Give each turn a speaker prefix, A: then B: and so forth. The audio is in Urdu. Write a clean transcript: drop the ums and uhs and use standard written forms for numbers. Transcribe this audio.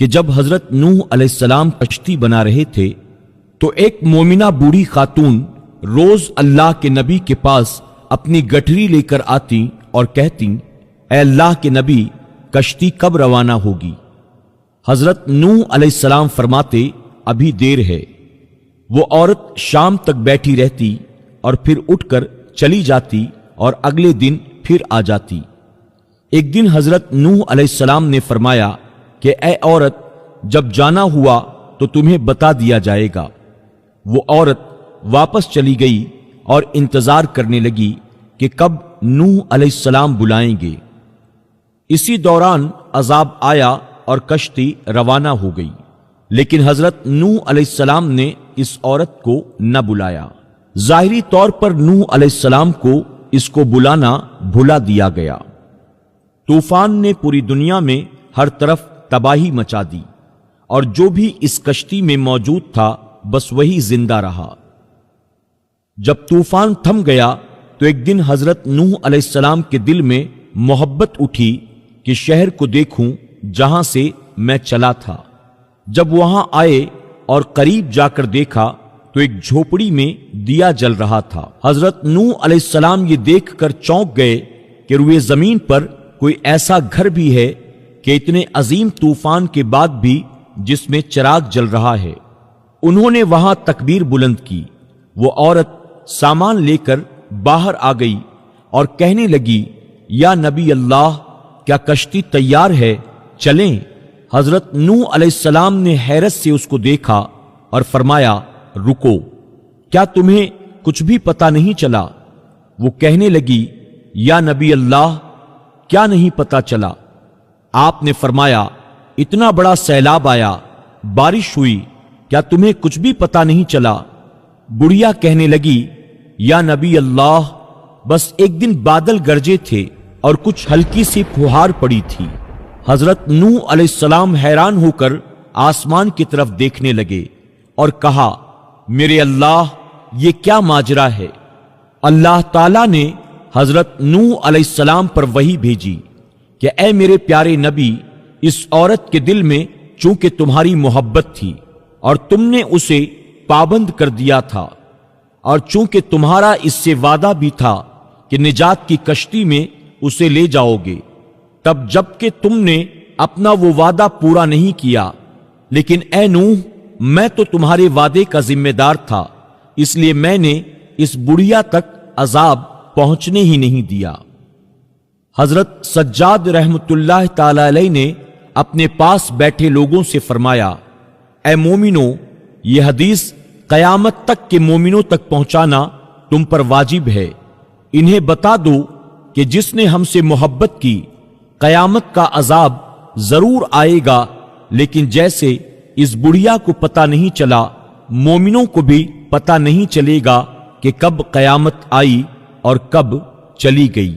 A: کہ جب حضرت نوح علیہ السلام کشتی بنا رہے تھے تو ایک مومنہ بوڑھی خاتون روز اللہ کے نبی کے پاس اپنی گٹھری لے کر آتی اور کہتی، اے اللہ کے نبی، کشتی کب روانہ ہوگی؟ حضرت نوح علیہ السلام فرماتے، ابھی دیر ہے۔ وہ عورت شام تک بیٹھی رہتی اور پھر اٹھ کر چلی جاتی اور اگلے دن پھر آ جاتی۔ ایک دن حضرت نوح علیہ السلام نے فرمایا کہ اے عورت، جب جانا ہوا تو تمہیں بتا دیا جائے گا۔ وہ عورت واپس چلی گئی اور انتظار کرنے لگی کہ کب نوح علیہ السلام بلائیں گے۔ اسی دوران عذاب آیا اور کشتی روانہ ہو گئی، لیکن حضرت نوح علیہ السلام نے اس عورت کو نہ بلایا۔ ظاہری طور پر نوح علیہ السلام کو اس کو بلانا بھلا دیا گیا۔ طوفان نے پوری دنیا میں ہر طرف تباہی مچا دی، اور جو بھی اس کشتی میں موجود تھا بس وہی زندہ رہا۔ جب طوفان تھم گیا تو ایک دن حضرت نوح علیہ السلام کے دل میں محبت اٹھی کہ شہر کو دیکھوں جہاں سے میں چلا تھا۔ جب وہاں آئے اور قریب جا کر دیکھا تو ایک جھوپڑی میں دیا جل رہا تھا۔ حضرت نوح علیہ السلام یہ دیکھ کر چونک گئے کہ روئے زمین پر کوئی ایسا گھر بھی ہے کہ اتنے عظیم طوفان کے بعد بھی جس میں چراغ جل رہا ہے۔ انہوں نے وہاں تکبیر بلند کی۔ وہ عورت سامان لے کر باہر آ گئی اور کہنے لگی، یا نبی اللہ، کیا کشتی تیار ہے؟ چلیں۔ حضرت نوح علیہ السلام نے حیرت سے اس کو دیکھا اور فرمایا، رکو، کیا تمہیں کچھ بھی پتا نہیں چلا؟ وہ کہنے لگی، یا نبی اللہ، کیا نہیں پتا چلا؟ آپ نے فرمایا، اتنا بڑا سیلاب آیا، بارش ہوئی، کیا تمہیں کچھ بھی پتا نہیں چلا؟ بڑھیا کہنے لگی، یا نبی اللہ، بس ایک دن بادل گرجے تھے اور کچھ ہلکی سی پھوہار پڑی تھی۔ حضرت نوح علیہ السلام حیران ہو کر آسمان کی طرف دیکھنے لگے اور کہا، میرے اللہ، یہ کیا ماجرا ہے؟ اللہ تعالیٰ نے حضرت نوح علیہ السلام پر وحی بھیجی کہ اے میرے پیارے نبی، اس عورت کے دل میں چونکہ تمہاری محبت تھی اور تم نے اسے پابند کر دیا تھا، اور چونکہ تمہارا اس سے وعدہ بھی تھا کہ نجات کی کشتی میں اسے لے جاؤ گے، تب جب کہ تم نے اپنا وہ وعدہ پورا نہیں کیا، لیکن اے نوح، میں تو تمہارے وعدے کا ذمہ دار تھا، اس لیے میں نے اس بڑھیا تک عذاب پہنچنے ہی نہیں دیا۔ حضرت سجاد رحمت اللہ تعالی علیہ نے اپنے پاس بیٹھے لوگوں سے فرمایا، اے مومنو، یہ حدیث قیامت تک کے مومنوں تک پہنچانا تم پر واجب ہے۔ انہیں بتا دو کہ جس نے ہم سے محبت کی، قیامت کا عذاب ضرور آئے گا، لیکن جیسے اس بڑھیا کو پتہ نہیں چلا، مومنوں کو بھی پتہ نہیں چلے گا کہ کب قیامت آئی اور کب چلی گئی۔